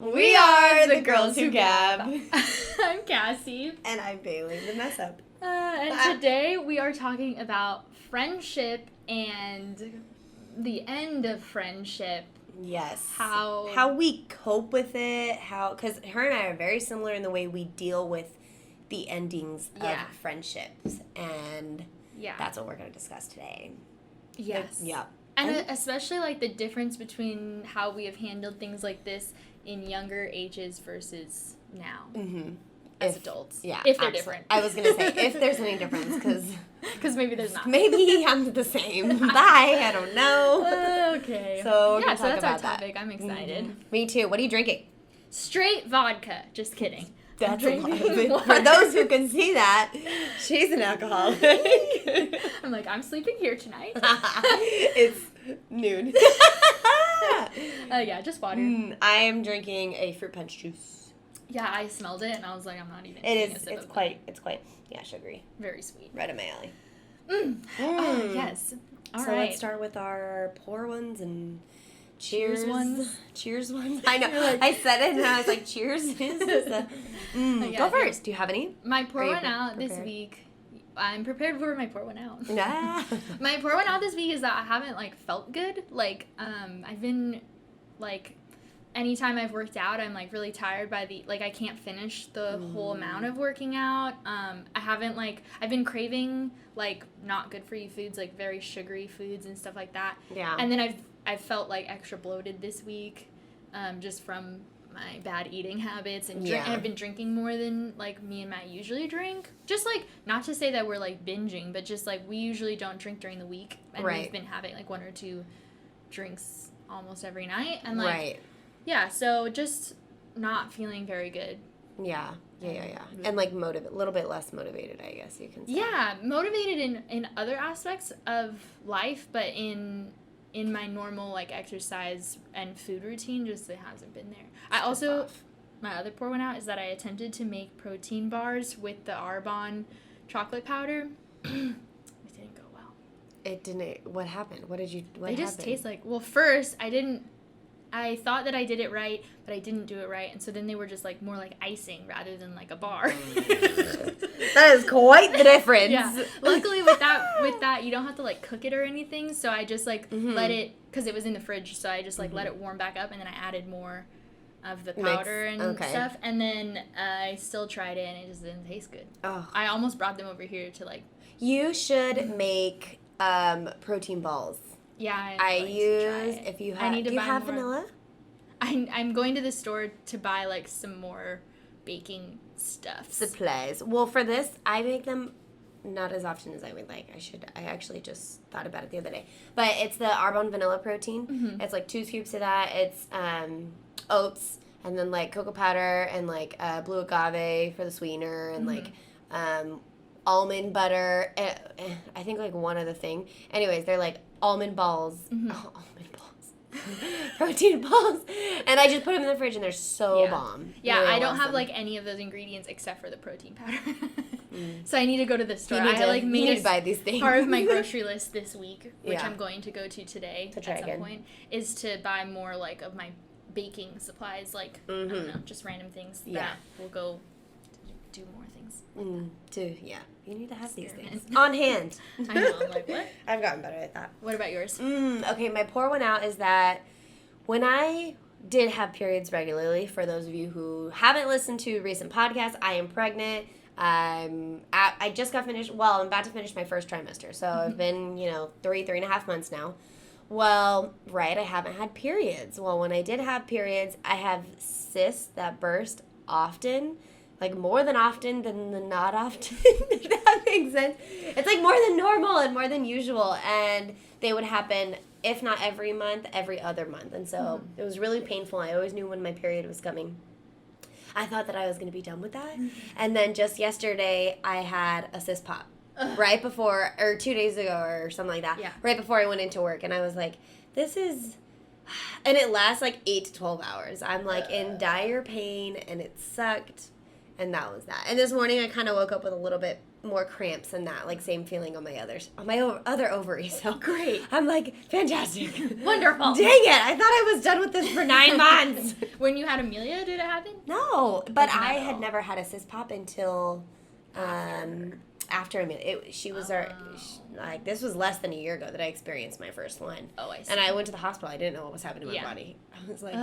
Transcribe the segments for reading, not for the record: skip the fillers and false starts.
We are the Girls Who Gab. I'm Kassie. And I'm Bayley, the mess up. And today we are talking about friendship and the end of friendship. Yes. How we cope with it, because her and I are very similar in the way we deal with the endings of friendships. And that's what we're going to discuss today. Yes. Yeah. And especially like the difference between how we have handled things like this in younger ages versus now as adults. Yeah. If they're different. I was going to say, if there's any difference, because maybe there's not. Maybe I'm the same. Bye. I don't know. Okay. So yeah, so that's our topic. I'm excited. Mm-hmm. Me too. What are you drinking? Straight vodka. Just kidding. That's a lot of it. For those who can see that, she's an alcoholic. I'm like, I'm sleeping here tonight. It's noon. Yeah, just water. I am drinking a fruit punch juice. Yeah, I smelled it and I was like, I'm not even. It's quite sugary. Very sweet. Right up my alley. Oh yes. All right. Let's start with our pour ones and cheers ones. Cheers ones. I know. I said it and I was like, cheers. Go first. Do you have any? My pour one out this week. I'm prepared for my pour one out. Nah. My pour one out this week is that I haven't felt good. I've been anytime I've worked out, I'm really tired by I can't finish the whole amount of working out. I've been craving not good for you foods, very sugary foods and stuff like that. Yeah. And then I've felt extra bloated this week, just from my bad eating habits and I've been drinking more than me and Matt usually drink. Just not to say that we're binging, but just we usually don't drink during the week, and we've been having one or two drinks almost every night, and yeah, so just not feeling very good. Yeah. And a little bit less motivated, I guess you can say. Yeah, motivated in other aspects of life, but in my normal exercise and food routine, just it hasn't been there. My other pour one out is that I attempted to make protein bars with the Arbonne chocolate powder. It didn't go well. It didn't. What happened? What happened? They just taste first I thought that I did it right, but I didn't do it right, and so then they were just more like icing rather than a bar. That is quite the difference. Yeah. Luckily with that you don't have to cook it or anything, so I just let it, because it was in the fridge, so I just let it warm back up, and then I added more of the powder and stuff, and then I still tried it, and it just didn't taste good. Oh. I almost brought them over here to You should make protein balls. Yeah, if you have, do you have more vanilla? I'm going to the store to buy some more baking stuff. Supplies. Well, for this, I make them not as often as I would like. I actually just thought about it the other day. But it's the Arbonne vanilla protein. Mm-hmm. It's 2 scoops of that. It's oats, and then cocoa powder, and blue agave for the sweetener, and almond butter. I think one other thing. Anyways, they're almond balls. Mm-hmm. Oh, almond balls. Protein balls. And I just put them in the fridge, and they're so bomb. Yeah, really I don't have any of those ingredients except for the protein powder. So I need to go to the store. I made buy these things. Part of my grocery list this week, which I'm going to go to today at some point, is to buy more of my baking supplies, I don't know, just random things that will go do more things. You need to have these things on hand. I know, I'm what? I've gotten better at that. What about yours? Okay, my pour one out is that when I did have periods regularly, for those of you who haven't listened to recent podcasts, I am pregnant. I just got finished, I'm about to finish my first trimester, so I've been, 3.5 months now. Well, I haven't had periods. Well, when I did have periods, I have cysts that burst often. More than often than the not often, if that makes sense. It's more than normal and more than usual. And they would happen, if not every month, every other month. And so it was really painful. I always knew when my period was coming. I thought that I was going to be done with that. And then just yesterday, I had a cyst pop. Right before, or 2 days ago or something like that. Yeah. Right before I went into work. And I was like, this is... And it lasts 8 to 12 hours. I'm in dire pain, and it sucked. And that was that. And this morning, I kind of woke up with a little bit more cramps and that, like, same feeling on my other ovary. So Great. I'm like, fantastic. Wonderful. Dang it. I thought I was done with this for 9 months. When you had Amelia, did it happen? No, but Or I no? had never had a cyst pop until after Amelia. She was like, this was less than a year ago that I experienced my first one. Oh, I see. And I went to the hospital. I didn't know what was happening to my Yeah. body. I was like,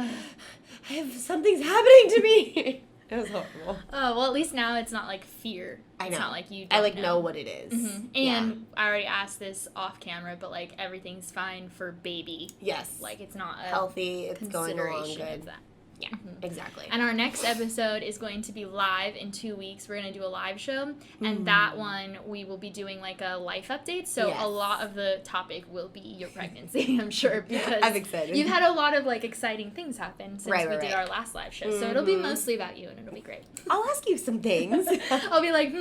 something's happening to me. It was horrible. Oh, well, at least now it's not like fear. I know. It's not like you I don't know what it is. Mm-hmm. And I already asked this off camera, but like everything's fine for baby. Yes. Like it's not a healthy. It's going along consideration good. of that. Yeah, Mhm. exactly. And our next episode is going to be live in 2 weeks. We're going to do a live show. And that one, we will be doing like a life update. So Yes. a lot of the topic will be your pregnancy, I'm sure. Because I'm excited. you've had a lot of like exciting things happen since we did our last live show. So it'll be mostly about you and it'll be great. I'll ask you some things. I'll be like,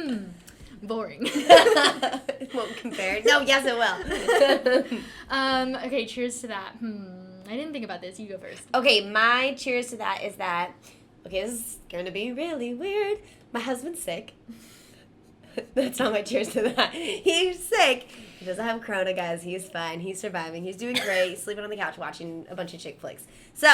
boring. It won't compare. No, yes, it will. Okay, cheers to that. I didn't think about this. You go first. Okay, my cheers to that is that, okay, this is going to be really weird. My husband's sick. That's not my cheers to that. He's sick. He doesn't have corona, guys. He's fine. He's surviving. He's doing great. He's sleeping on the couch watching a bunch of chick flicks. So,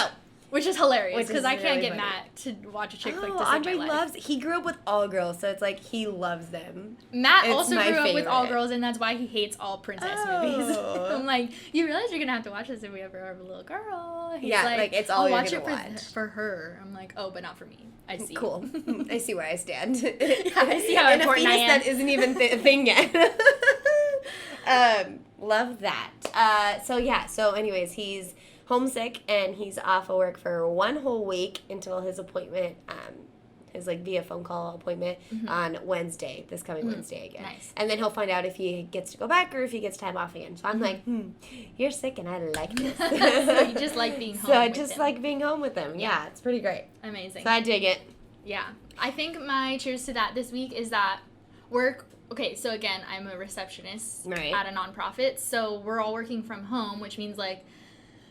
Which is hilarious because I can't really get funny. Matt to watch a chick flick to Oh, save Andre my life. he grew up with all girls, so it's like he loves them. Matt It's also my grew up with all favorite. girls, and that's why he hates all princess movies. I'm like, you realize you're gonna have to watch this if we ever have a little girl. He's Yeah, like, it's all I'll you're watch gonna it watch. for her. I'm like, oh, but not for me. I see. Cool. I see where I stand. I see how and important a I fetus am. that isn't even a thing yet. Love that. So anyways, he's homesick and he's off of work for 1 whole week until his appointment, his like via phone call appointment on Wednesday, this coming Wednesday again. Nice. And then he'll find out if he gets to go back or if he gets time off again. So I'm like, you're sick and I like this. So you just like being home So I with just him. like being home with him. Yeah, it's pretty great. Amazing. So I dig it. Yeah. I think my cheers to that this week is that okay, so again, I'm a receptionist Right. at a nonprofit, so we're all working from home, which means like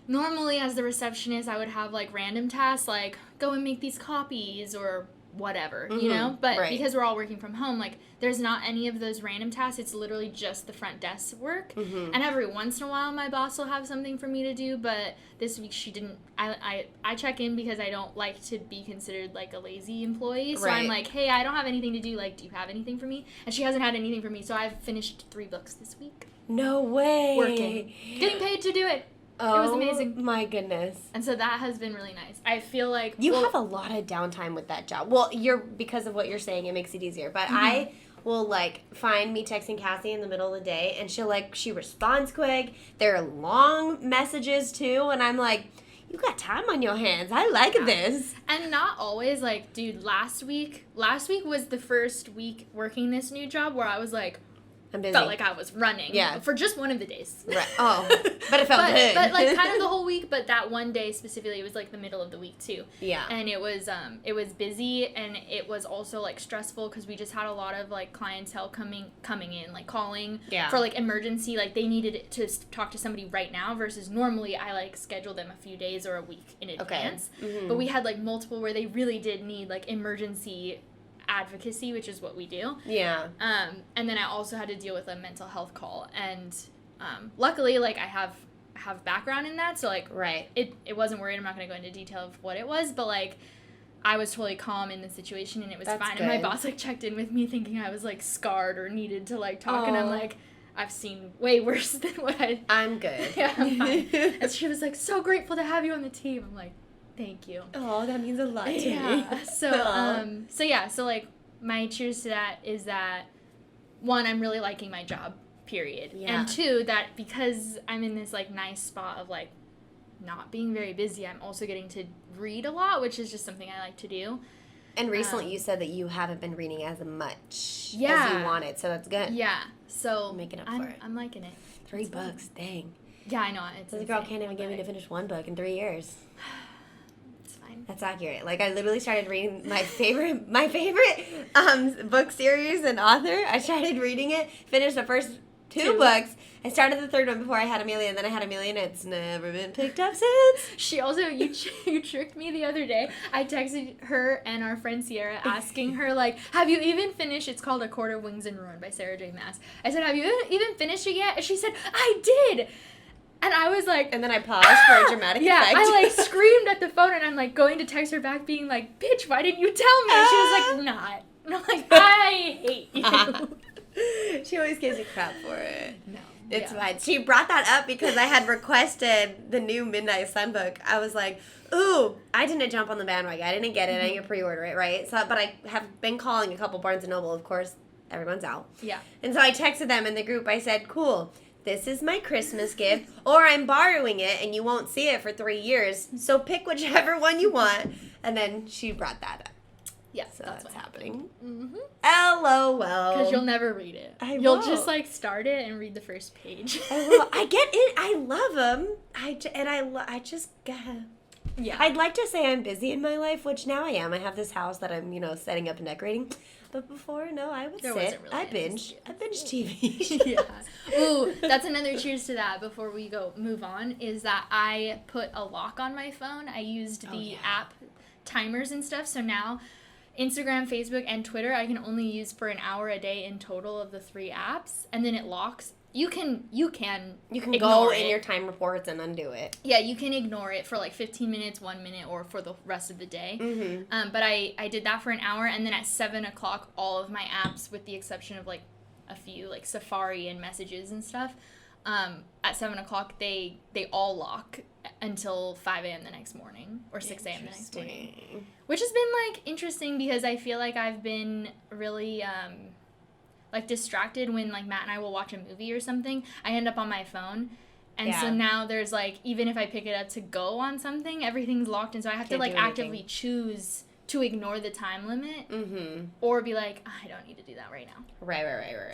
normally as the receptionist I would have like random tasks like go and make these copies or whatever, you know? But right. because we're all working from home, like there's not any of those random tasks. It's literally just the front desk work. And every once in a while my boss will have something for me to do, but this week she didn't. I check in because I don't like to be considered like a lazy employee. So I'm Right. like, hey, I don't have anything to do. Like, do you have anything for me? And she hasn't had anything for me. So I've finished 3 books this week. No way. Working. Getting paid to do it. Oh, It was amazing. My goodness. And so that has been really nice. I feel like You have a lot of downtime with that job. Well, because of what you're saying, it makes it easier. But I will, like, find me texting Kassie in the middle of the day, and she responds quick. They're long messages, too, and I'm like, you got time on your hands. I like this. And not always, like, dude, last week was the first week working this new job where I was like, I'm busy. felt like I was running. Yeah. For just one of the days. Right. Oh, but it felt good. But like kind of the whole week, but that one day specifically, it was like the middle of the week too. Yeah. And it was busy, and it was also like stressful because we just had a lot of like clientele coming in, like calling for like emergency, like they needed to talk to somebody right now versus normally I like schedule them a few days or a week in advance. But we had like multiple where they really did need like emergency advocacy, which is what we do. Yeah. And then I also had to deal with a mental health call, and luckily, like I have background in that, so like Right. it wasn't worried. I'm not going to go into detail of what it was, but like I was totally calm in the situation, and it was That's fine. And my good. boss like checked in with me thinking I was like scarred or needed to like talk, and I'm Aw. like, I've seen way worse than what I'm good. yeah, I'm fine. And she was like, so grateful to have you on the team. I'm like, thank you. Oh, that means a lot to me. Yeah. So like my cheers to that is that 1, I'm really liking my job, period. Yeah. And 2, that because I'm in this like nice spot of like not being very busy, I'm also getting to read a lot, which is just something I like to do. And recently you said that you haven't been reading as much as Yeah. you wanted, so that's good. Yeah. So Making up I'm, for it. I'm liking it. 3 It's fun. books, dang. Yeah, I know. It's This girl insane, can't even get me but to finish 1 book in 3 years. It's fine. That's accurate. Like, I literally started reading my favorite book series and author. I started reading it, finished the first Two books. I started the third one before I had Amelia, and then I had Amelia, and it's never been picked up since. She also, you tricked me the other day. I texted her and our friend Sierra asking her, like, have you even finished, it's called A Court of Wings and Ruin by Sarah J. Maas. I said, have you even finished it yet? And she said, I did. And I was like... And then I paused for a dramatic effect. I, like, screamed at the phone, and I'm, like, going to text her back being like, bitch, why didn't you tell me? And she was like, not. And I'm like, I hate you. She always gives you crap for it. No. It's fine. She brought that up because I had requested the new Midnight Sun book. I was like, ooh, I didn't jump on the bandwagon. I didn't get it. I didn't pre-order it, right? So, but I have been calling a couple Barnes & Noble. Of course, everyone's out. Yeah. And so I texted them in the group. I said, cool, this is my Christmas gift, or I'm borrowing it, and you won't see it for 3 years. So pick whichever one you want. And then she brought that up. Yeah, so that's what's happening. Mm-hmm. LOL. Because you'll never read it. You'll just, like, start it and read the first page. I will. I get it. I love them. Yeah. I'd like to say I'm busy in my life, which now I am. I have this house that I'm, setting up and decorating. But before, no, I would sit. Really I binge TV. Yeah. Ooh, that's another cheers to that before we move on, is that I put a lock on my phone. I used the app timers and stuff, so now Instagram, Facebook, and Twitter I can only use for an hour a day in total of the 3 apps, and then it locks. You can go in your time reports and undo it. Yeah, you can ignore it for like 15 minutes, 1 minute, or for the rest of the day. Mm-hmm. But I did that for an hour, and then at 7 o'clock, all of my apps, with the exception of like a few, like Safari and Messages and stuff, at 7 o'clock they all lock until 5 a.m. the next morning, or 6 a.m. the next morning. Which has been, like, interesting because I feel like I've been really, like, distracted when, like, Matt and I will watch a movie or something. I end up on my phone. And so now there's, like, even if I pick it up to go on something, everything's locked. And so I have to, like, actively choose to ignore the time limit. Mm-hmm. Or be like, I don't need to do that right now. Right.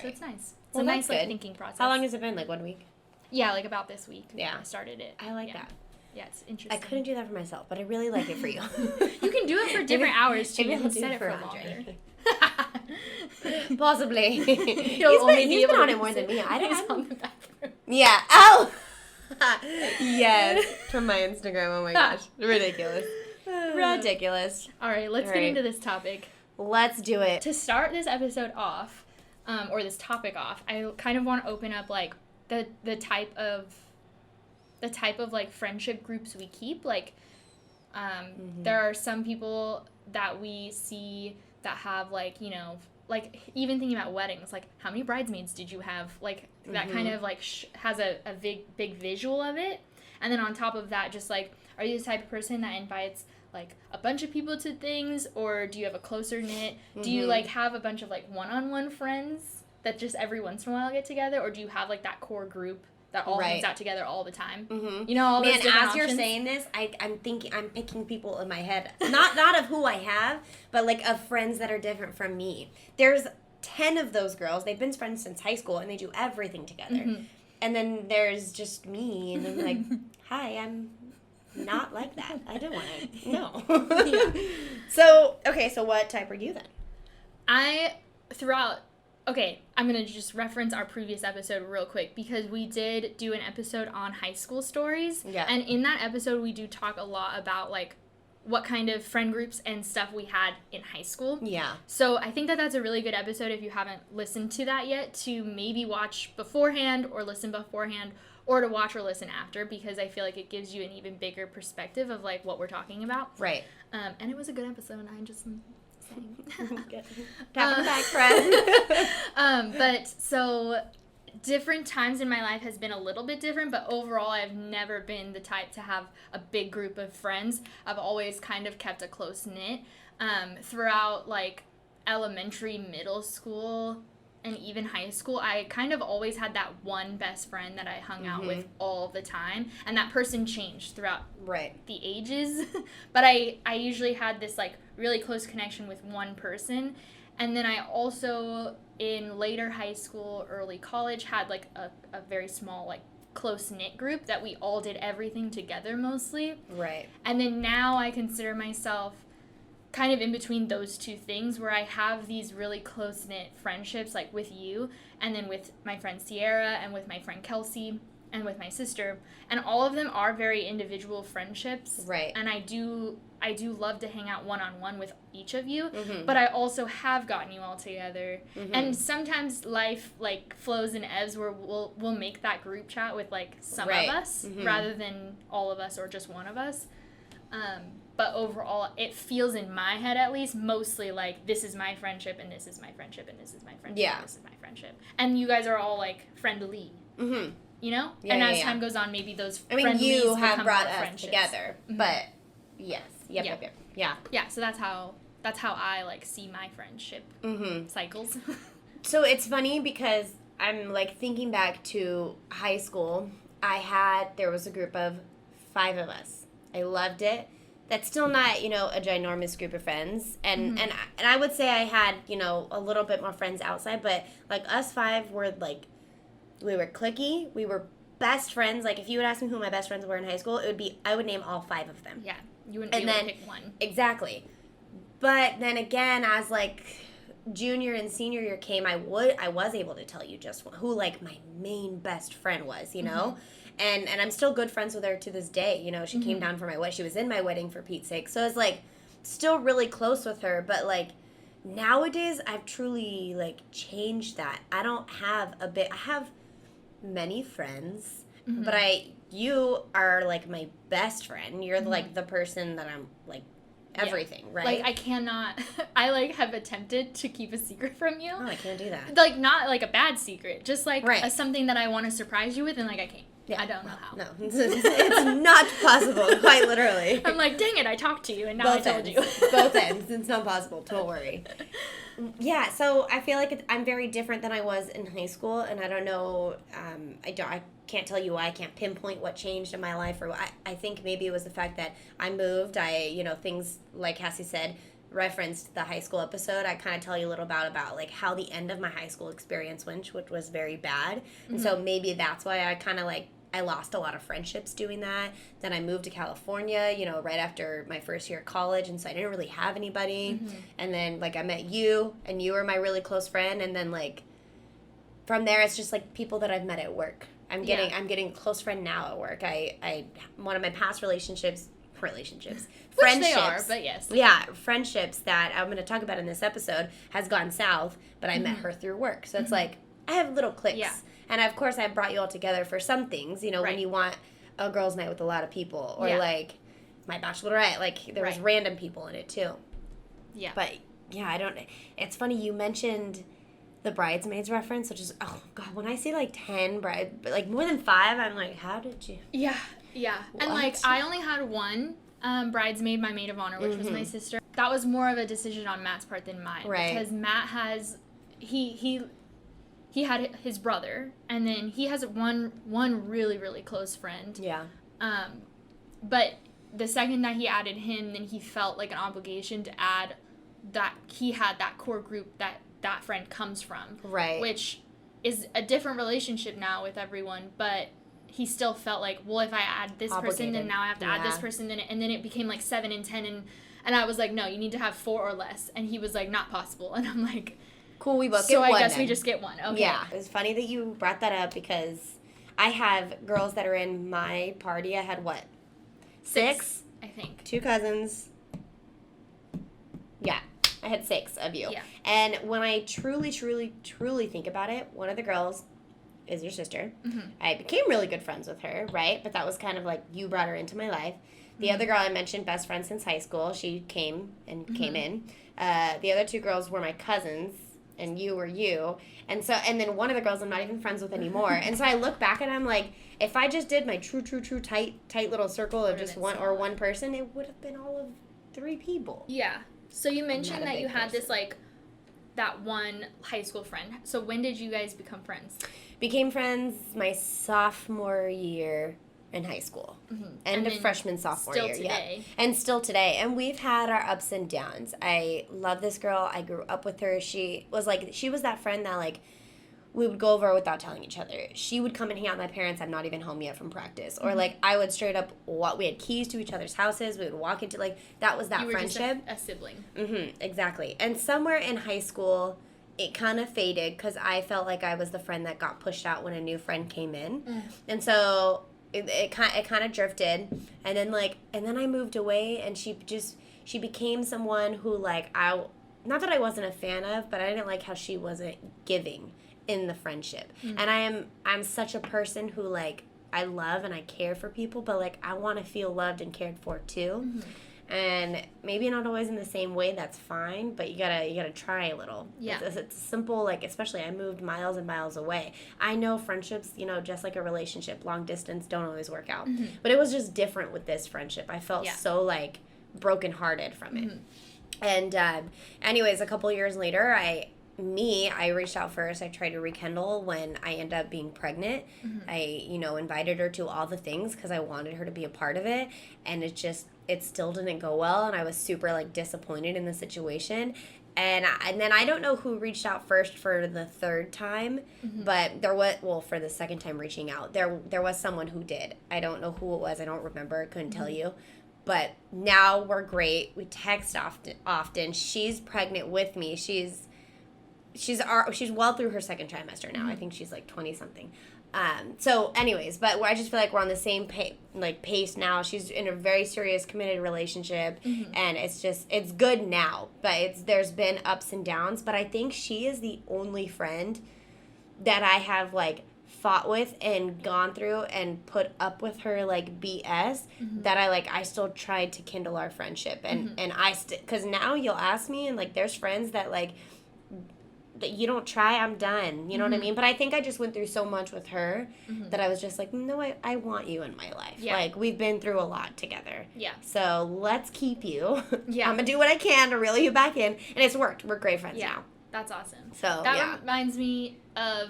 So it's nice. It's a nice, like, thinking process. How long has it been? Like 1 week? Yeah, like, about this week. Yeah. I started it. I like that. Yeah, it's interesting. I couldn't do that for myself, but I really like it for you. You can do it for different hours, too. You can set it for Andre. longer. Possibly. He's been on it more than me. He's on the bathroom. Yeah. Oh! Yes. From my Instagram. Oh my gosh. Ridiculous. Ridiculous. All right, let's get into this topic. Let's do it. To start this episode off, or this topic off, I kind of want to open up, like, the type of like friendship groups we keep. Like there are some people that we see that have, like, like, even thinking about weddings, like, how many bridesmaids did you have, like, that kind of, like, has a big visual of it. And then on top of that, just, like, are you the type of person that invites, like, a bunch of people to things, or do you have a closer knit? Do you, like, have a bunch of, like, one-on-one friends that just every once in a while get together, or do you have, like, that core group that all hangs out together all the time? Mm-hmm. All those different as options? you're saying this, I'm picking people in my head. Not of who I have, but, like, of friends that are different from me. There's 10 of those girls. They've been friends since high school, and they do everything together. Mm-hmm. And then there's just me, and I'm like, hi, I'm not like that. I don't want to. No. So what type are you then? Okay, I'm going to just reference our previous episode real quick, because we did do an episode on high school stories. Yeah. And in that episode, we do talk a lot about, like, what kind of friend groups and stuff we had in high school. Yeah. So I think that that's a really good episode if you haven't listened to that yet, to maybe watch beforehand or listen beforehand, or to watch or listen after, because I feel like it gives you an even bigger perspective of, like, what we're talking about. Right. And it was a good episode, and I'm just saying. Tap on the back, friend. But so different times in my life has been a little bit different, but overall I've never been the type to have a big group of friends. I've always kind of kept a close knit. Throughout, like, elementary, middle school, and even high school, I kind of always had that one best friend that I hung out with all the time, and that person changed throughout the ages. But I usually had this, like, really close connection with one person. And then I also, in later high school, early college, had, like, a very small, like, close-knit group that we all did everything together mostly. Right. And then now I consider myself kind of in between those two things where I have these really close-knit friendships, like with you, and then with my friend Sierra, and with my friend Kelsey, and with my sister, and all of them are very individual friendships. Right. And I do love to hang out one-on-one with each of you, Mm-hmm. but I also have gotten you all together. Mm-hmm. And sometimes life, like, flows and ebbs where we'll make that group chat with, like, some Right. of us, Mm-hmm. rather than all of us or just one of us. But overall, it feels in my head, at least, mostly like, this is my friendship, and this is my friendship, and this is my friendship, Yeah. and this is my friendship. And you guys are all, like, friendly, Mm-hmm. you know? Yeah, and yeah, as yeah. time goes on, maybe those I mean, friendlies you have become brought more us friendships. together, Mhm. but yes. Yep, Yeah. yep, yep. Yeah. Yeah, so that's how I, like, see my friendship Mm-hmm. cycles. So it's funny because I'm, like, thinking back to high school. There was a group of 5 of us. I loved it. That's still not, you know, a ginormous group of friends. And, Mhm. and I would say I had, you know, a little bit more friends outside, but, like, us 5 were, like, we were cliquey. We were best friends. Like, if you would ask me who my best friends were in high school, I would name all 5 of them. Yeah, you wouldn't be And able then- to pick one. Exactly. But then again, as, like, junior and senior year came, I was able to tell you just who, like, my main best friend was, you know? And I'm still good friends with her to this day. You know, she came down for my wedding. She was in my wedding, for Pete's sake. So it's, like, still really close with her. But, like, nowadays, I've truly, like, changed that. I don't have I have many friends, but you are, like, my best friend. You're, like, the person that I'm, like, everything, right? Like, I cannot, I, like, have attempted to keep a secret from you. Oh, I can't do that. Like, not, like, a bad secret. Just, like, Right. something that I want to surprise you with, and, like, I can't. Yeah. I don't know how. No, it's not possible, quite literally. I'm like, dang it, I talked to you, and now I told you. Both ends. It's not possible. Don't worry. Yeah, so I feel like I'm very different than I was in high school, and I don't know. I can't tell you why. I can't pinpoint what changed in my life, or I think maybe it was the fact that I moved. Things like Cassie said, referenced the high school episode. I kind of tell you a little about like how the end of my high school experience went, which was very bad, and so maybe that's why I kind of like. I lost a lot of friendships doing that. Then I moved to California, you know, right after my first year of college, and so I didn't really have anybody. And then, like, I met you, and you were my really close friend, and then, like, from there, it's just, like, people that I've met at work. I'm getting a close friend now at work. One of my past relationships, friendships. Which they are, but yes. Yeah, friendships that I'm going to talk about in this episode has gone south, but I met her through work. So it's like, I have little cliques. Yeah. And of course, I brought you all together for some things, you know, when you want a girls' night with a lot of people, or like my bachelorette, like there was random people in it too. Yeah. But yeah, it's funny you mentioned the bridesmaids reference, which is, oh God, when I see like 10 like more than 5, I'm like, how did you? Yeah. And like, I only had one bridesmaid, my maid of honor, which was my sister. That was more of a decision on Matt's part than mine. Right. Because Matt has, he had his brother, and then he has one really, really close friend. Yeah. But the second that he added him, then he felt like an obligation to add that he had that core group that friend comes from. Right. Which is a different relationship now with everyone, but he still felt like, well, if I add this person, then now I have to add this person, and then it became like 7 and 10, and I was like, no, you need to have 4 or less, and he was like, not possible, and I'm like, cool, we both so get one. I guess then. we just get one. Okay. Yeah, it's funny that you brought that up because I have girls that are in my party. I had what? 6? I think. 2 cousins. Yeah, I had 6 of you. Yeah. And when I truly, truly, truly think about it, one of the girls is your sister. I became really good friends with her, right? But that was kind of like you brought her into my life. The other girl I mentioned, best friend since high school, she came in. The other 2 girls were my cousins, and you were you. And then one of the girls I'm not even friends with anymore. And so I look back and I'm like, if I just did my true tight little circle of just one person, it would have been all of 3 people. Yeah. So you mentioned that you had person. this, like, that one high school friend. So when did you guys become friends? Became friends my sophomore year in high school. End of freshman, sophomore year. Today. Yeah. And still today. And we've had our ups and downs. I love this girl. I grew up with her. She was that friend that, like, we would go over without telling each other. She would come and hang out with my parents. I'm not even home yet from practice. Or, like, I would straight up we had keys to each other's houses. We would walk into, like, that was that you were friendship. Just a sibling. Exactly. And somewhere in high school, it kind of faded because I felt like I was the friend that got pushed out when a new friend came in. And so it kind of drifted. And then I moved away, and she became someone who, like, not that I wasn't a fan of, but I didn't like how she wasn't giving in the friendship. And I'm such a person who, like, I love and I care for people, but, like, I want to feel loved and cared for too. And maybe not always in the same way, that's fine, but you gotta try a little. Yeah. It's simple, like, especially I moved miles and miles away. I know friendships, you know, just like a relationship, long distance don't always work out. But it was just different with this friendship. I felt so, like, brokenhearted from it. And anyways, a couple years later, I reached out first. I tried to rekindle when I ended up being pregnant. I, you know, invited her to all the things because I wanted her to be a part of it. And it still didn't go well. And I was super, like, disappointed in the situation. And then I don't know who reached out first for the third time, but for the second time reaching out, there was someone who did. I don't know who it was. I don't remember. Couldn't tell you. But now we're great. We text often. She's pregnant with me. She's well through her second trimester now. I think she's like 20-something. So anyways, but I just feel like we're on the same pace now. She's in a very serious, committed relationship, and it's good now. But there's been ups and downs. But I think she is the only friend that I have, like, fought with and gone through and put up with her, like, BS that I still tried to kindle our friendship. And because now you'll ask me, and, like, there's friends that, like, that you don't try, I'm done. You know what I mean? But I think I just went through so much with her that I was just like, no, I want you in my life. Yeah. Like, we've been through a lot together. Yeah. So let's keep you. Yeah. I'm going to do what I can to reel you back in. And it's worked. We're great friends now. That's awesome. So, that reminds me of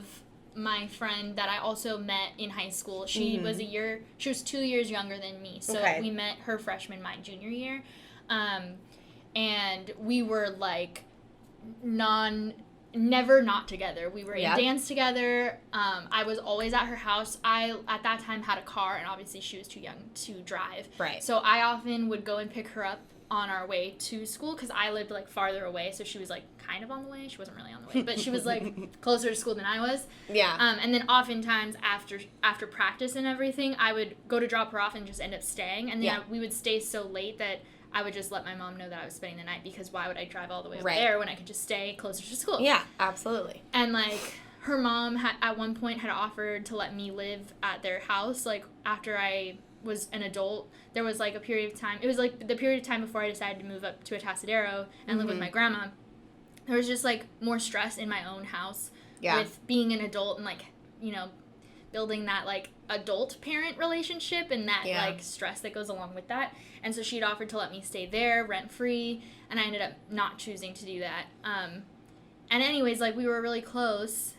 my friend that I also met in high school. She was 2 years younger than me. So we met her freshman, my junior year. And we were, like, never not together. We were in dance together. I was always at her house. I, at that time, had a car, and obviously she was too young to drive. Right. So I often would go and pick her up on our way to school, because I lived, like, farther away, so she was, like, kind of on the way. She wasn't really on the way, but she was, like, closer to school than I was. Yeah. And then oftentimes after practice and everything, I would go to drop her off and just end up staying, and then we would stay so late that I would just let my mom know that I was spending the night, because why would I drive all the way over there when I could just stay closer to school? Yeah, absolutely. And, like, her mom at one point had offered to let me live at their house, like, after I was an adult. There was, like, a period of time. It was, like, the period of time before I decided to move up to Atascadero and live with my grandma. There was just, like, more stress in my own house with being an adult and, like, you know, building that, like, adult parent relationship and that like stress that goes along with that. And so she'd offered to let me stay there rent free, and I ended up not choosing to do that. And anyways, like, we were really close.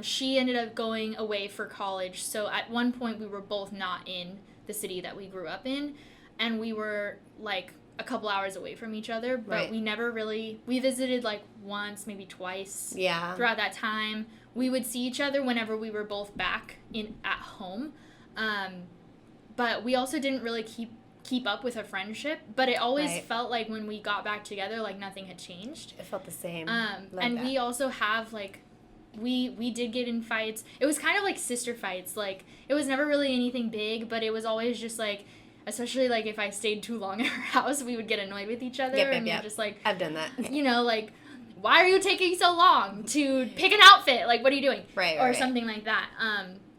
She ended up going away for college, so at one point we were both not in the city that we grew up in, and we were, like, a couple hours away from each other, but we never really, we visited, like, once, maybe twice throughout that time. We would see each other whenever we were both back at home, but we also didn't really keep up with a friendship, but it always felt like when we got back together, like, nothing had changed. It felt the same. We also have, like, we did get in fights. It was kind of like sister fights. Like, it was never really anything big, but it was always just, like, especially, like, if I stayed too long at her house, we would get annoyed with each other. And just, like... I've done that. You know, like, why are you taking so long to pick an outfit? Like, what are you doing? Or something like that.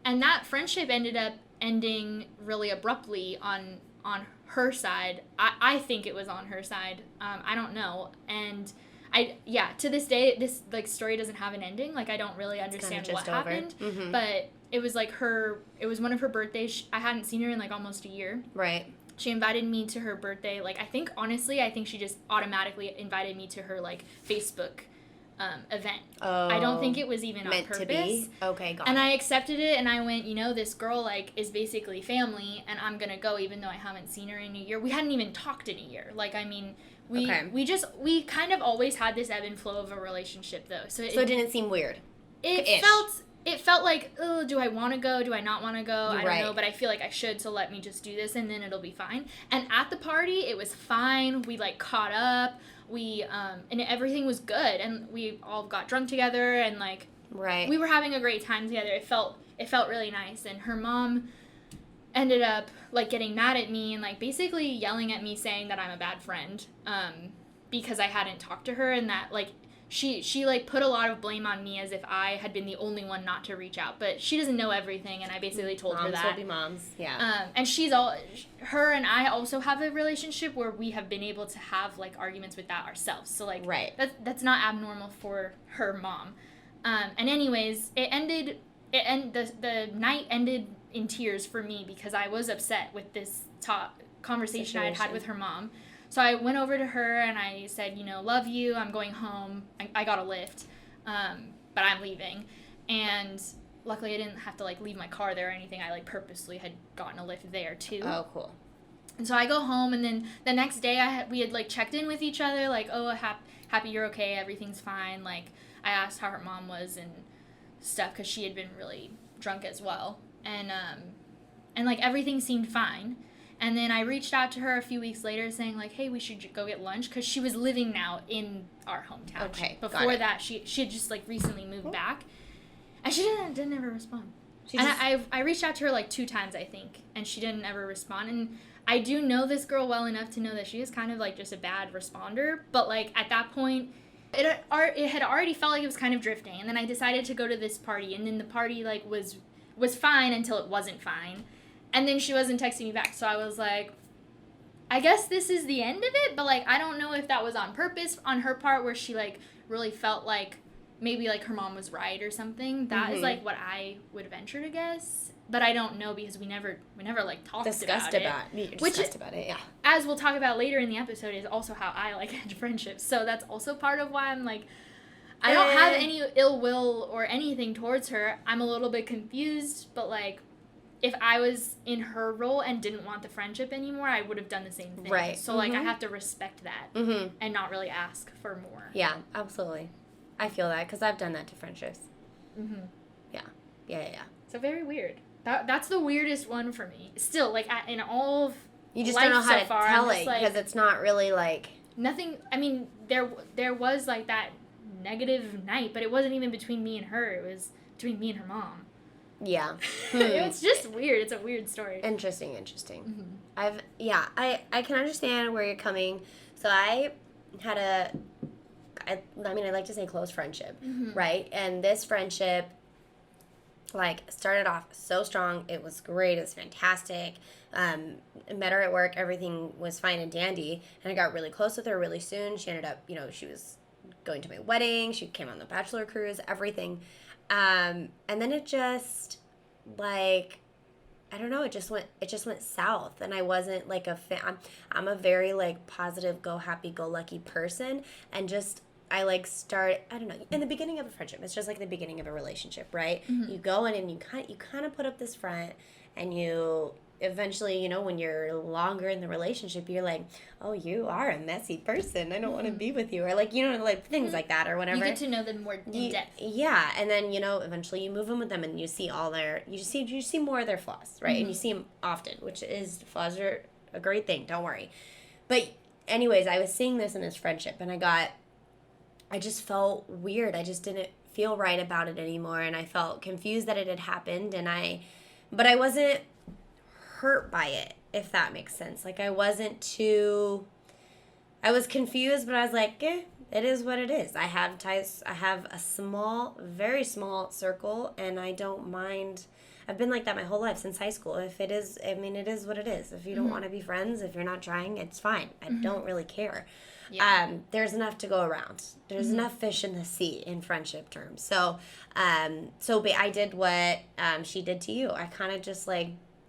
And that friendship ended up ending really abruptly on her side. I think it was on her side. I don't know. And... to this day, this, like, story doesn't have an ending. Like, I don't really understand what happened. Mm-hmm. But it was, like, it was one of her birthdays. I hadn't seen her in, like, almost a year. Right. She invited me to her birthday. Like, I think she just automatically invited me to her, like, Facebook event. Oh. I don't think it was even on purpose. Meant to be. Okay, got it. And I accepted it, and I went, you know, this girl, like, is basically family, and I'm gonna go even though I haven't seen her in a year. We hadn't even talked in a year. Like, I mean... We kind of always had this ebb and flow of a relationship, though. So it didn't seem weird. It felt like, oh, do I want to go? Do I not want to go? I don't know, but I feel like I should, so let me just do this, and then it'll be fine. And at the party, it was fine. We, like, caught up. We, and everything was good. And we all got drunk together, and, like, we were having a great time together. It felt really nice. And her mom ended up, like, getting mad at me and, like, basically yelling at me, saying that I'm a bad friend, because I hadn't talked to her, and that, like, She like, put a lot of blame on me as if I had been the only one not to reach out. But she doesn't know everything, and I basically told her that. Moms will be moms, yeah. And her and I also have a relationship where we have been able to have, like, arguments with that ourselves. So, like, that's not abnormal for her mom. And anyways, the night ended in tears for me because I was upset with this conversation I had with her mom. So I went over to her and I said, love you, I'm going home. I got a lift, but I'm leaving. And luckily I didn't have to, like, leave my car there or anything. I, like, purposely had gotten a lift there, too. Oh, cool. And so I go home, and then the next day we had, like, checked in with each other, like, oh, happy you're okay, everything's fine. Like, I asked how her mom was and stuff because she had been really drunk as well. And like, everything seemed fine. And then I reached out to her a few weeks later saying, like, hey, we should go get lunch, because she was living now in our hometown. Okay, Before that, she had just, like, recently moved back. And she didn't ever respond. I reached out to her, like, 2 times, I think, and she didn't ever respond. And I do know this girl well enough to know that she is kind of, like, just a bad responder. But, like, at that point, it had already felt like it was kind of drifting. And then I decided to go to this party, and then the party, like, was fine until it wasn't fine. And then she wasn't texting me back, so I was like, I guess this is the end of it, but, like, I don't know if that was on purpose on her part, where she, like, really felt like maybe, like, her mom was right or something. That is, like, what I would venture to guess, but I don't know because we never like, discussed about it, yeah. As we'll talk about later in the episode, is also how I, like, end friendships, so that's also part of why I'm, like, I don't have any ill will or anything towards her. I'm a little bit confused, but, like, if I was in her role and didn't want the friendship anymore, I would have done the same thing. Right. So, like, I have to respect that and not really ask for more. Yeah, absolutely. I feel that because I've done that to friendships. Yeah. So, very weird. That's the weirdest one for me. Still, like, in all of you just don't know how to tell it because it's not really, like... Nothing... I mean, there was, like, that negative night, but it wasn't even between me and her. It was between me and her mom. Yeah. It's just weird. It's a weird story. Interesting. I can understand where you're coming. So I had I like to say close friendship, right? And this friendship, like, started off so strong. It was great. It was fantastic. Met her at work. Everything was fine and dandy. And I got really close with her really soon. She ended up, she was going to my wedding. She came on the bachelor cruise, everything. And then it just, like, I don't know, it just went south, and I wasn't, like, I'm a very, like, positive, happy-go-lucky person, and just, I, like, I don't know, in the beginning of a friendship, it's just like the beginning of a relationship, right? You go in and you kind of put up this front, and you eventually, when you're longer in the relationship, you're like, oh, you are a messy person. I don't want to be with you. Or, like, like, things like that or whatever. You get to know them more in depth. Yeah. And then, eventually you move in with them and you see you see more of their flaws, right? And you see them often, flaws are a great thing. Don't worry. But anyways, I was seeing this in his friendship, and I just felt weird. I just didn't feel right about it anymore. And I felt confused that it had happened. But I wasn't hurt by it, if that makes sense. Like, I was confused, but I was like, it is what it is. I have ties. I have a very small circle, and I don't mind. I've been like that my whole life, since high school. If it is, it is what it is. If you don't want to be friends, if you're not trying, it's fine. I don't really care. Yeah. There's enough to go around. There's enough fish in the sea in friendship terms. So I did what she did to you. I kind of just, like,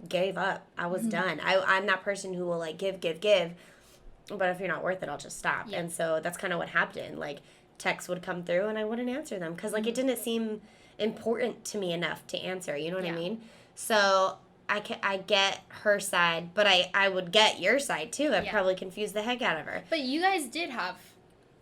gave up. I was done. I'm that person who will, like, give, but if you're not worth it, I'll just stop. Yeah. And so that's kind of what happened. Like, texts would come through and I wouldn't answer them because, like, it didn't seem important to me enough to answer. You know what I mean? So I get her side, but I would get your side too. I'd probably confuse the heck out of her. But you guys did have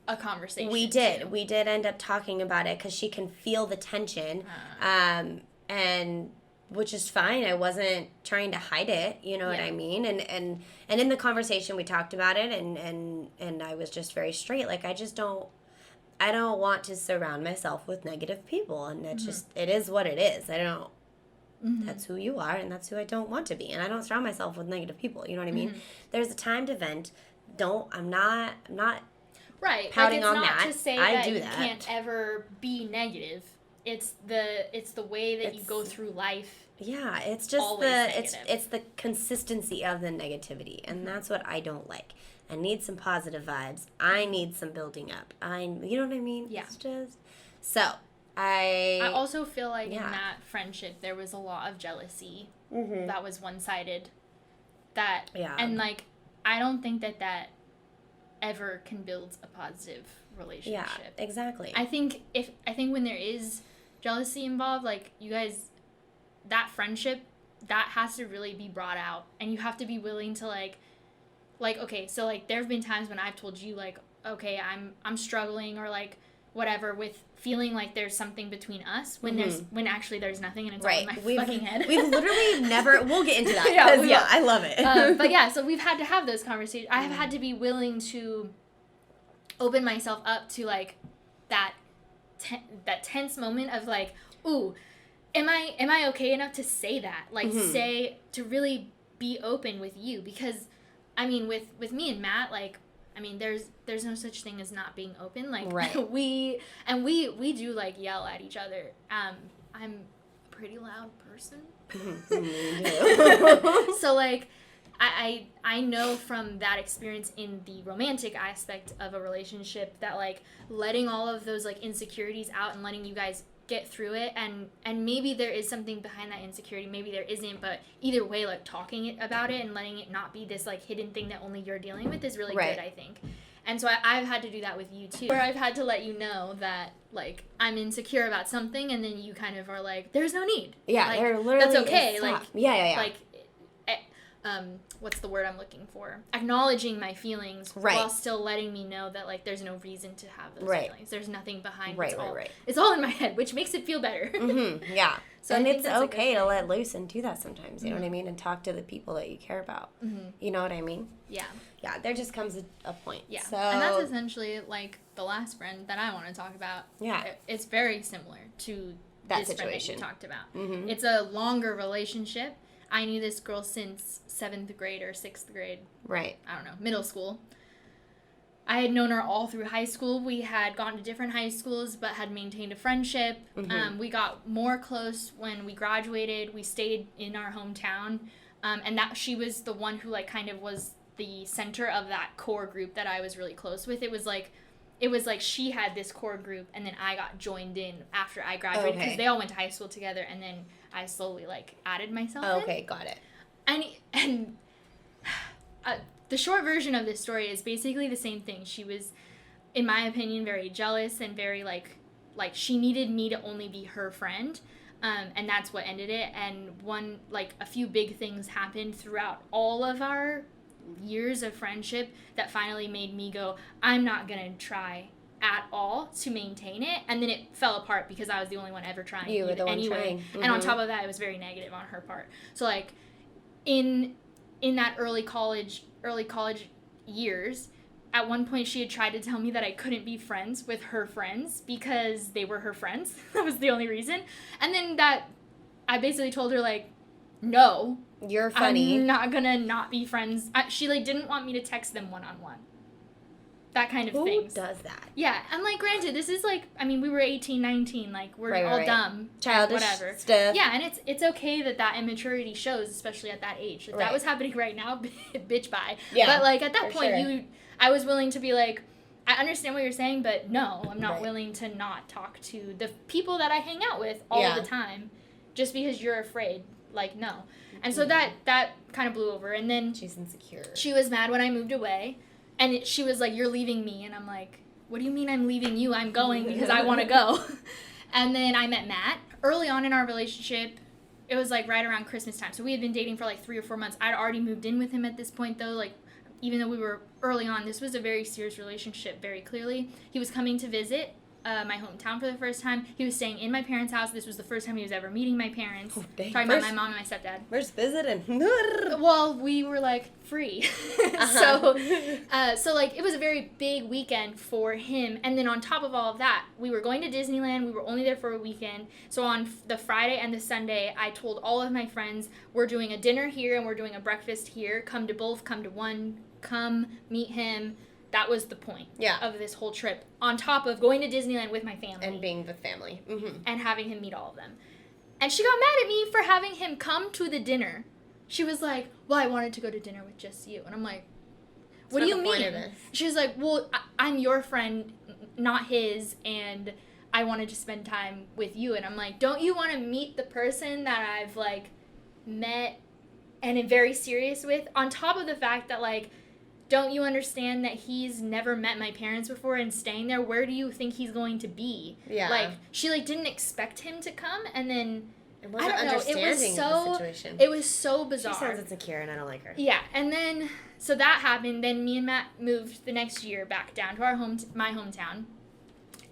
a conversation. We did. We did end up talking about it because she can feel the tension, and which is fine. I wasn't trying to hide it. You know what I mean? And in the conversation we talked about it, and I was just very straight. Like, I don't want to surround myself with negative people, and it's just, it is what it is. I don't. That's who you are, and that's who I don't want to be, and I don't surround myself with negative people. You know what I mean? There's a time to vent. I'm not right. pouting like, it's on not that. To say I that do you that. can't ever be negative. It's the way that you go through life. Yeah, it's just it's the consistency of the negativity, and that's what I don't like. I need some positive vibes. I need some building up. You know what I mean? Yeah. It's just so. I also feel like in that friendship there was a lot of jealousy that was one-sided. And like, I don't think that ever can build a positive relationship. Yeah, exactly. I think when there is jealousy involved, like, you guys, that friendship, that has to really be brought out, and you have to be willing to like okay, so like there have been times when I've told you like, okay, I'm struggling, or like whatever, with feeling like there's something between us when when actually there's nothing, and it's all in my fucking head. We've literally never. We'll get into that. I love it. But yeah, so we've had to have those conversations. I have had to be willing to open myself up to like that tense moment of like, ooh, am I okay enough to say that? Like, to really be open with you, because I mean, with me and Matt, like, I mean, there's no such thing as not being open. Like, we do like yell at each other. I'm a pretty loud person. So like, I know from that experience in the romantic aspect of a relationship that like letting all of those like insecurities out and letting you guys get through it, and maybe there is something behind that insecurity, maybe there isn't, but either way, like, talking about it and letting it not be this like hidden thing that only you're dealing with is really good, I think. And so I've had to do that with you too, where I've had to let you know that like I'm insecure about something, and then you kind of are like, there's no need, like, there literally that's okay, like like what's the word I'm looking for? Acknowledging my feelings while still letting me know that like there's no reason to have those feelings. There's nothing behind it. It's all in my head, which makes it feel better. Yeah. So and it's okay to let loose and do that sometimes, you know what I mean? And talk to the people that you care about. You know what I mean? Yeah. Yeah, there just comes a point. Yeah. So, and that's essentially like the last friend that I want to talk about. Yeah. It's very similar to that this situation friend that you talked about. It's a longer relationship. I knew this girl since 7th grade or 6th grade. Right. I don't know, middle school. I had known her all through high school. We had gone to different high schools, but had maintained a friendship. We got more close when we graduated. We stayed in our hometown. And that she was the one who like kind of was the center of that core group that I was really close with. It was like she had this core group, and then I got joined in after I graduated, because they all went to high school together, and then I slowly like added myself in. Okay, got it. And the short version of this story is basically the same thing. She was, in my opinion, very jealous and very like she needed me to only be her friend, and that's what ended it. And a few big things happened throughout all of our years of friendship that finally made me go, I'm not gonna try at all to maintain it. And then it fell apart because I was the only one ever trying. You were the one trying. And on top of that, it was very negative on her part. So like in that early college years, at one point she had tried to tell me that I couldn't be friends with her friends because they were her friends. That was the only reason. And then I basically told her like, no, you're funny. I'm not gonna not be friends. She like didn't want me to text them one-on-one. That kind of thing. Who does that? Yeah, and like granted, this is like, I mean, we were 18, 19, like we're all dumb, childish, whatever stuff. Yeah, and it's okay that immaturity shows, especially at that age. If that was happening right now, bitch, bye. Yeah, but like at that point, I was willing to be like, I understand what you're saying, but no, I'm not willing to not talk to the people that I hang out with all the time, just because you're afraid. Like, no. And so that kind of blew over, and then she's insecure. She was mad when I moved away. And she was like, you're leaving me. And I'm like, what do you mean I'm leaving you? I'm going because I want to go. And then I met Matt. Early on in our relationship, it was like right around Christmas time. So we had been dating for like 3 or 4 months. I'd already moved in with him at this point, though. Like, even though we were early on, this was a very serious relationship very clearly. He was coming to visit my hometown for the first time. He was staying in my parents' house. This was the first time he was ever meeting my parents. Oh, dang. Talking about my mom and my stepdad. Where's visiting? Well, we were, like, free. So, like, it was a very big weekend for him. And then on top of all of that, we were going to Disneyland. We were only there for a weekend. So on the Friday and the Sunday, I told all of my friends, we're doing a dinner here and we're doing a breakfast here. Come to both, come to one, come meet him. That was the point of this whole trip, on top of going to Disneyland with my family. And being with family. Mm-hmm. And having him meet all of them. And she got mad at me for having him come to the dinner. She was like, well, I wanted to go to dinner with just you. And I'm like, what do you mean? She was like, well, I'm your friend, not his, and I wanted to spend time with you. And I'm like, don't you want to meet the person that I've, like, met and am very serious with? On top of the fact that, like, don't you understand that he's never met my parents before and staying there? Where do you think he's going to be? Yeah. Like, she, like, didn't expect him to come, and then, I don't know, it was so bizarre. She sounds insecure, and I don't like her. Yeah, and then, so that happened. Then me and Matt moved the next year back down to my hometown,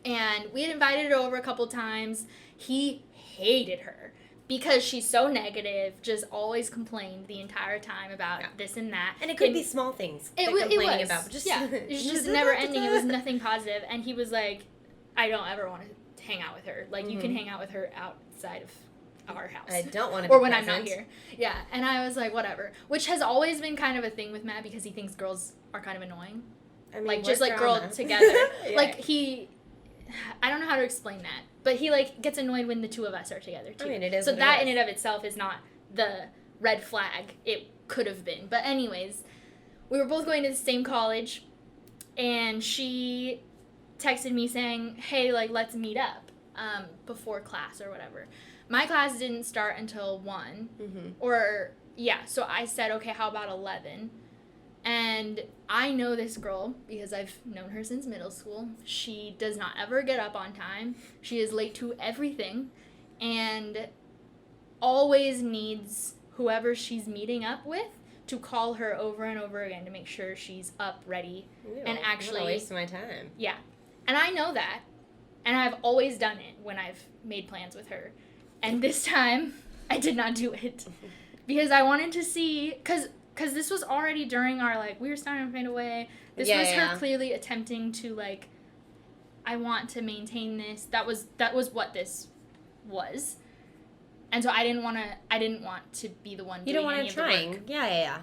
and we had invited her over a couple times. He hated her. Because she's so negative, just always complained the entire time about this and that. And it could be small things it was. About. It was just never ending. It was nothing positive. And he was like, I don't ever want to hang out with her. Like, you can hang out with her outside of our house. I don't want to Or when I'm not here. Yeah. And I was like, whatever. Which has always been kind of a thing with Matt because he thinks girls are kind of annoying. I mean, like, just like girls together. Like, I don't know how to explain that. But he, like, gets annoyed when the two of us are together, too. I mean, it is. So that in and of itself is not the red flag it could have been. But anyways, we were both going to the same college, and she texted me saying, hey, like, let's meet up before class or whatever. My class didn't start until 1. Mm-hmm. So I said, okay, how about 11? And I know this girl because I've known her since middle school. She does not ever get up on time. She is late to everything and always needs whoever she's meeting up with to call her over and over again to make sure she's up, ready, and actually... I'm wasting my time. Yeah. And I know that. And I've always done it when I've made plans with her. And this time, I did not do it. Because I wanted to see... Because this was already during our, like, we were starting to fade away. This was her clearly attempting to, like, I want to maintain this. That was what this was. And so I didn't want to be the one doing any of the work. You don't want to trying. Yeah.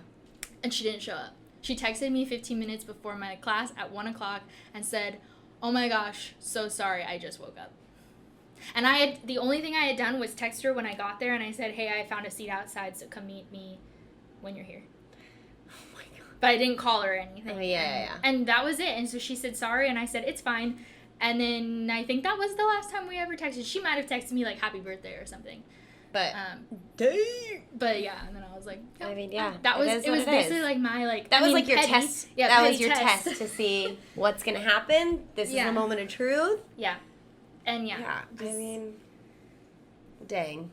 And she didn't show up. She texted me 15 minutes before my class at 1 o'clock and said, oh my gosh, so sorry, I just woke up. And the only thing I had done was text her when I got there, and I said, hey, I found a seat outside, so come meet me when you're here. But I didn't call her or anything. Oh, yeah. And that was it. And so she said sorry, and I said, it's fine. And then I think that was the last time we ever texted. She might have texted me, like, happy birthday or something. But, But, yeah, and then I was like... I mean, yeah. It was basically, like, my, like... That was, like, your petty, test. Yeah, that was your test to see what's going to happen. This is a moment of truth. Yeah. And, Yeah, I mean... Dang.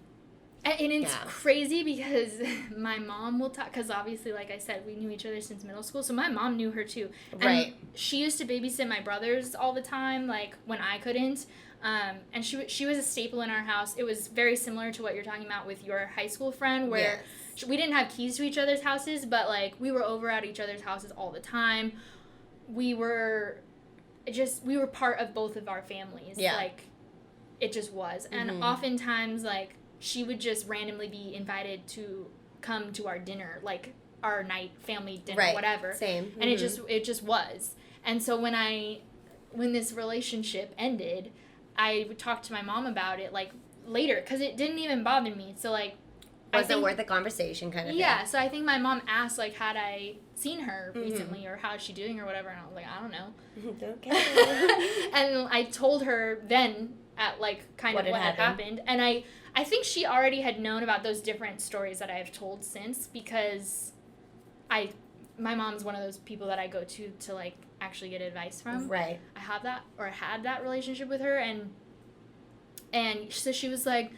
And it's crazy because my mom will talk, because obviously, like I said, we knew each other since middle school, so my mom knew her too. And she used to babysit my brothers all the time, like, when I couldn't. And she was a staple in our house. It was very similar to what you're talking about with your high school friend, where we didn't have keys to each other's houses, but, like, we were over at each other's houses all the time. We were part of both of our families. Yeah. Like, it just was. Mm-hmm. And oftentimes, like, she would just randomly be invited to come to our dinner, like our night family dinner, whatever. Same. Mm-hmm. And it just was. And so when this relationship ended, I would talk to my mom about it, like, later, because it didn't even bother me. So, like, was it worth the conversation kind of thing? Yeah. So I think my mom asked, like, had I seen her recently, or how's she doing or whatever, and I was like, I don't know. Okay. And I told her then at, like, kind of what had happened. And I think she already had known about those different stories that I have told since, because my mom's one of those people that I go to like, actually get advice from. Right. I have that, or had that relationship with her, and so she was like,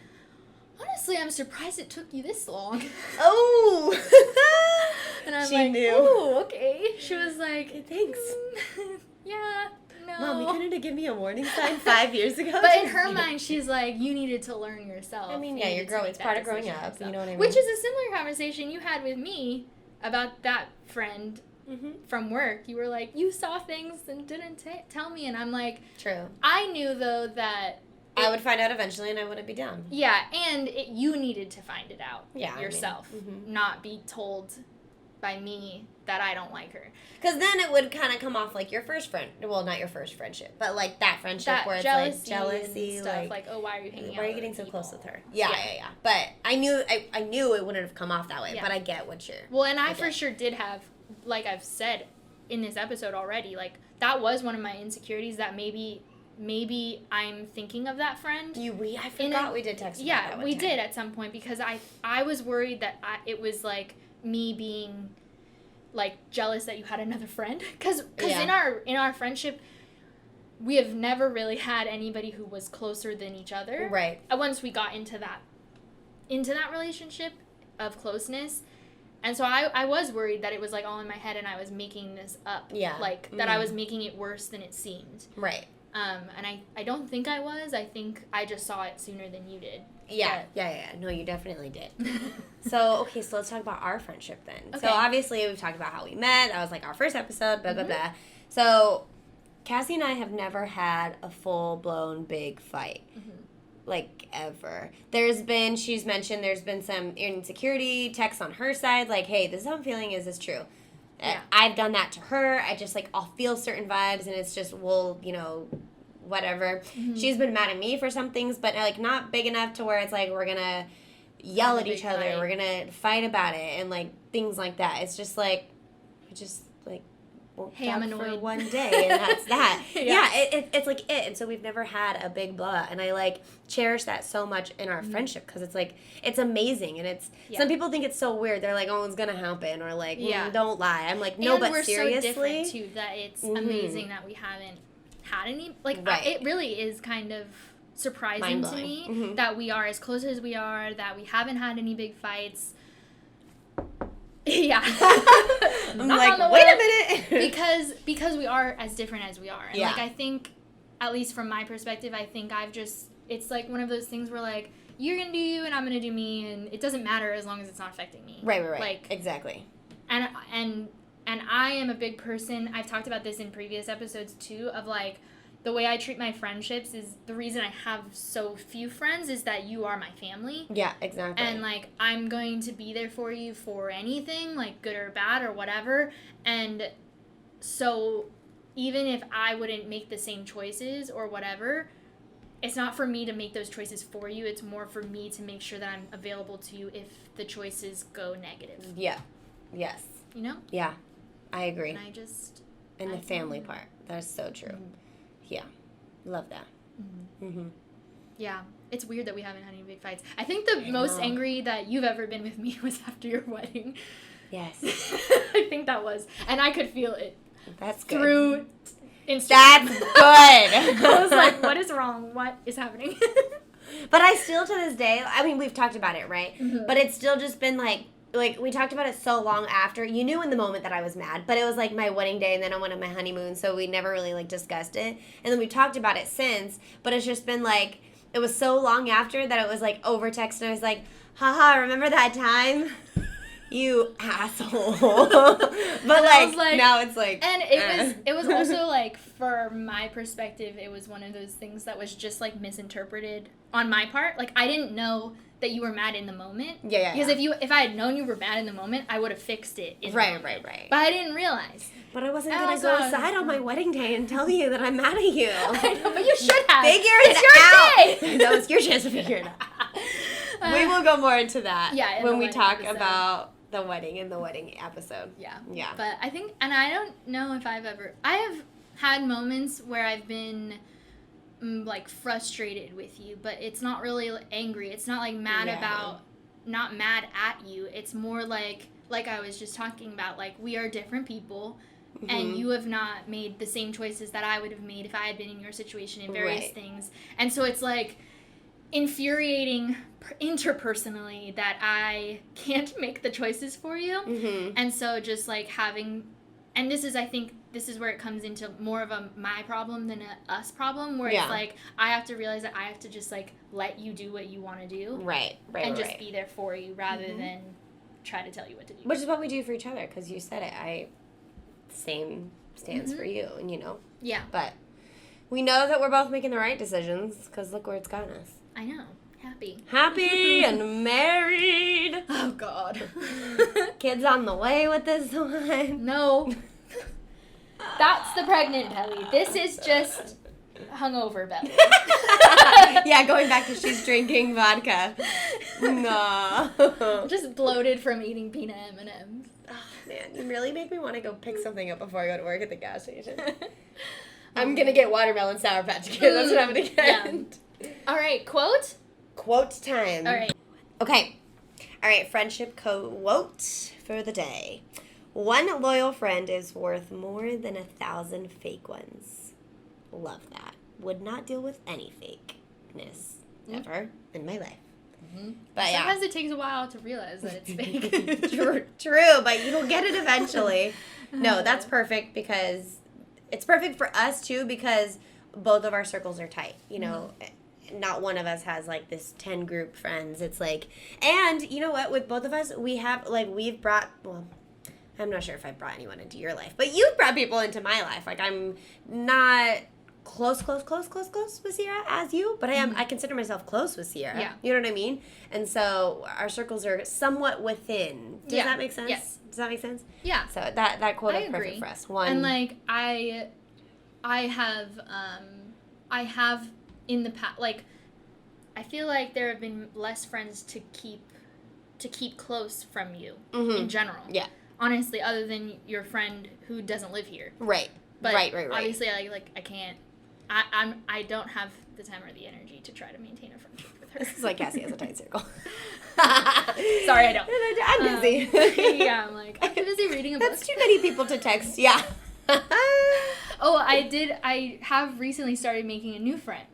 honestly, I'm surprised it took you this long. Oh! And I'm she like, knew. ooh, okay. She was like, thanks. Yeah, no. Mom, you couldn't have given me a warning sign 5 years ago? But in her mind, she's like, you needed to learn yourself. I mean, yeah, you're growing. It's part of growing up. Yourself. You know what I mean? Which is a similar conversation you had with me about that friend from work. You were like, you saw things and didn't tell me. And I'm like, true. I knew, though, that I would find out eventually and I wouldn't be down. Yeah, and you needed to find it out yourself, not be told by me that I don't like her. Because then it would kind of come off like your first friend. Well, not your first friendship, but like that friendship that where it's jealousy like jealousy. And stuff, like, oh, why are you hanging out? Why are you getting so close with her? Yeah. But I knew it wouldn't have come off that way, but I get what you're... Well, and I for sure did have, like I've said in this episode already, like, that was one of my insecurities that maybe I'm thinking of that friend. I forgot we did text about that one we time. did at some point because I was worried that it was like me being like jealous that you had another friend because in our friendship we have never really had anybody who was closer than each other. Right. Once we got into that relationship of closeness. And so I was worried that it was like all in my head and I was making this up. Yeah. Like that I was making it worse than it seemed. Right. And I don't think I was. I think I just saw it sooner than you did. Yeah. No, you definitely did. So let's talk about our friendship then. Okay. So obviously we've talked about how we met. That was like our first episode, blah, blah, blah. So Kassie and I have never had a full-blown big fight. Like, ever. She's mentioned there's been some insecurity texts on her side, like, hey, this is how I'm feeling, is this true? Yeah. I've done that to her. I just, like, I'll feel certain vibes, and it's just, whatever. She's been mad at me for some things, but, like, not big enough to where it's, like, we're gonna yell at each other, we're gonna fight about it, and, like, things like that. It's just, like, hey, I'm annoyed for one day, and that's that. It's like it. And so we've never had a big blowout, and I like cherish that so much in our friendship because it's like it's amazing, and it's some people think it's so weird. They're like, oh, it's gonna happen, or like, don't lie. I'm like, no, and but we're seriously, so different too that it's amazing that we haven't had any. Like, it really is kind of surprising to me that we are as close as we are, that we haven't had any big fights. Yeah. I'm like, wait a minute. because we are as different as we are. And like, I think, at least from my perspective, I think it's like one of those things where like, you're going to do you and I'm going to do me and it doesn't matter as long as it's not affecting me. Right. Like, exactly. And I am a big person, I've talked about this in previous episodes too, of like, the way I treat my friendships is the reason I have so few friends is that you are my family. Yeah, exactly. And, like, I'm going to be there for you for anything, like, good or bad or whatever. And so even if I wouldn't make the same choices or whatever, it's not for me to make those choices for you. It's more for me to make sure that I'm available to you if the choices go negative. Yeah. Yes. You know? Yeah. I agree. And the family part. That is so true. Yeah. Love that. Yeah. It's weird that we haven't had any big fights. I think the most angry that you've ever been with me was after your wedding. Yes. I think that was. And I could feel it. That's good. Through Instagram. That's good. I was like, what is wrong? What is happening? But I still, to this day, I mean, we've talked about it, right? But it's still just been like, we talked about it so long after. You knew in the moment that I was mad, but it was, like, my wedding day, and then I went on my honeymoon, so we never really, like, discussed it. And then we talked about it since, but it's just been, like, it was so long after that it was, like, over text, and I was like, haha, remember that time? You asshole. But, like, now it's, like... And it was also, like, for my perspective, it was one of those things that was just, like, misinterpreted on my part. Like, I didn't know that you were mad in the moment. Yeah. Because if I had known you were mad in the moment, I would have fixed it in the moment. Right. But I didn't realize. But I wasn't going to go aside on my wedding day and tell you that I'm mad at you. I know, but you should have. Figure it out. That was your chance to figure it out. We will go more into that when we talk about the wedding in the wedding episode. Yeah. But I think, and I don't know if I have had moments where I've been... like frustrated with you, but it's not really angry. It's not like mad about, not mad at you. It's more like I was just talking about, like, we are different people, and you have not made the same choices that I would have made if I had been in your situation in various things. And so it's like, infuriating interpersonally that I can't make the choices for you. Mm-hmm. And so just like and this is, I think, this is where it comes into more of a my problem than a us problem, where it's like, I have to realize that I have to just like let you do what you want to do. Right. And just be there for you rather than try to tell you what to do. Which is what we do for each other, because you said it. Same stands for you, and Yeah. But we know that we're both making the right decisions, because look where it's gotten us. I know. Happy and married. Oh, God. Kids on the way with this one. No. That's the pregnant belly. This is just hungover belly. Yeah, going back to she's drinking vodka. No. Just bloated from eating peanut M&Ms. Oh, man, you really make me want to go pick something up before I go to work at the gas station. I'm going to get watermelon Sour Patch Kids. That's what I'm going to get. Yeah. All right, quote? Quote time. All right. Okay. All right, friendship quote for the day. One loyal friend is worth more than 1,000 fake ones. Love that. Would not deal with any fakeness ever in my life. Mm-hmm. But sometimes it takes a while to realize that it's fake. True, but you'll get it eventually. No, that's perfect, because it's perfect for us too, because both of our circles are tight. Not one of us has like this 10 group friends. It's like, and you know what? With both of us, we have like we've brought. Well, I'm not sure if I brought anyone into your life, but you've brought people into my life. Like, I'm not close with Sierra as you, but I am. I consider myself close with Sierra. Yeah. You know what I mean? And so our circles are somewhat within. Does that make sense? Yes. Does that make sense? Yeah. So that quote I is agree. perfect for us. One. And like I have in the past, like, I feel like there have been less friends to keep close from you in general. Yeah. Honestly, other than your friend who doesn't live here. Right. But right. obviously, I can't. I don't have the time or the energy to try to maintain a friendship with her. This is like Cassie has a tight circle. Sorry, I don't. I'm busy. Yeah, I'm like, I'm busy reading a book. That's too many people to text. Yeah. Oh, I have recently started making a new friend.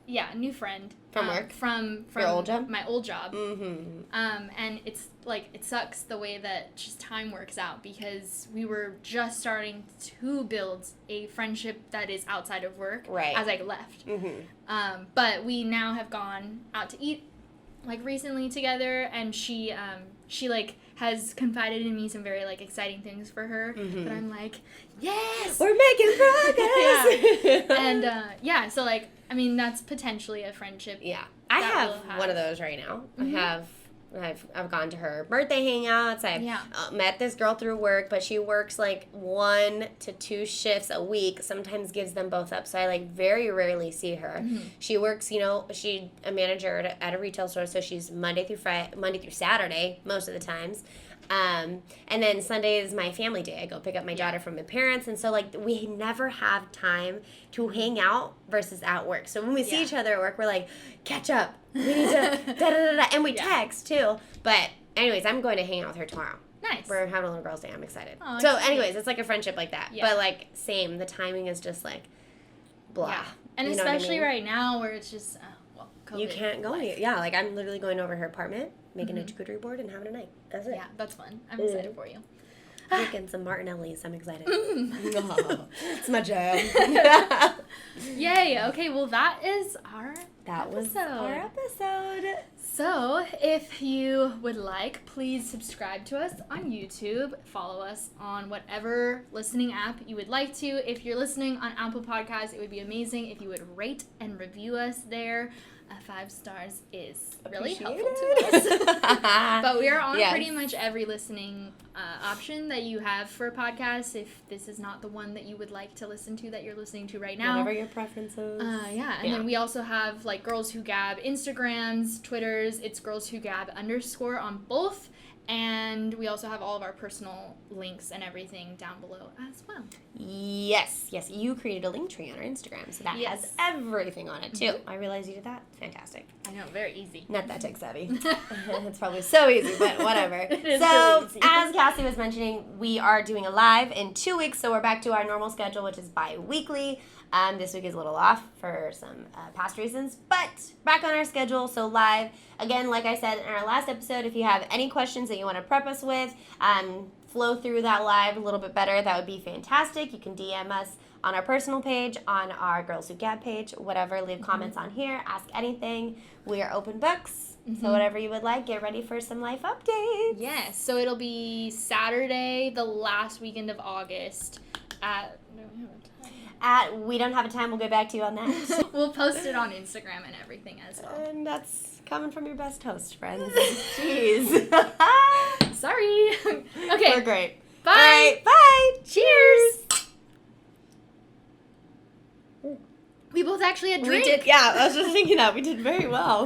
Yeah, a new friend. From work? From your old job? My old job. Mm-hmm. And it's like, it sucks the way that just time works out, because we were just starting to build a friendship that is outside of work as I left. Mm-hmm. But we now have gone out to eat like recently together, and she like has confided in me some very like exciting things for her. But I'm like, yes, we're making progress. Yeah. And so like, I mean, that's potentially a friendship. Yeah, I have one of those right now. I've gone to her birthday hangouts. I've met this girl through work, but she works like 1 to 2 shifts a week. Sometimes gives them both up, so I like very rarely see her. She works, she's a manager at a retail store, so she's Monday through Saturday most of the times. And then Sunday is my family day. I go pick up my daughter from my parents, and so like we never have time to hang out versus at work. So when we see each other at work, we're like, catch up. We need to da-da-da-da, and we text too. But anyways, I'm going to hang out with her tomorrow. Nice. We're having a little girls' day. I'm excited. Oh, so anyways, it's like a friendship like that. Yeah. But like same, the timing is just like blah. Yeah. And you know what I especially mean? right now where it's just COVID. You can't go anywhere. Yeah, like I'm literally going over her apartment, making a charcuterie board, and having a night. That's it. Yeah, that's fun. I'm excited for you. Making some Martinellis. I'm excited. Oh, it's my jam. Yay. Okay, well, that is our was our episode. So, if you would like, please subscribe to us on YouTube. Follow us on whatever listening app you would like to. If you're listening on Apple Podcasts, it would be amazing if you would rate and review us there. 5 stars is really helpful to us. But we are on pretty much every listening option that you have for podcasts. If this is not the one that you would like to listen to that you're listening to right now. Whatever your preferences. And then we also have like Girls Who Gab Instagrams, Twitters. It's Girls Who Gab _ on both. And we also have all of our personal links and everything down below as well. Yes, you created a link tree on our Instagram, so that has everything on it, too. I realized you did that. Fantastic. I know, very easy. Not that tech savvy. It's probably so easy, but whatever. It is so, really easy. as Kassie was mentioning, we are doing a live in 2 weeks, so we're back to our normal schedule, which is bi-weekly. This week is a little off for some past reasons, but back on our schedule, so live. Again, like I said in our last episode, if you have any questions that you want to prep us with, flow through that live a little bit better, that would be fantastic. You can DM us on our personal page, on our Girls Who Gab page, whatever. Leave comments on here. Ask anything. We are open books. So whatever you would like, get ready for some life updates. Yes. So it'll be Saturday, the last weekend of August We don't have a time. We'll get back to you on that. We'll post it on Instagram and everything as well. And that's coming from your best host, friends. Jeez. Sorry. Okay. We're great. Bye. All right, bye. Cheers. We both actually had drinks. We did. Yeah, I was just thinking that. We did very well.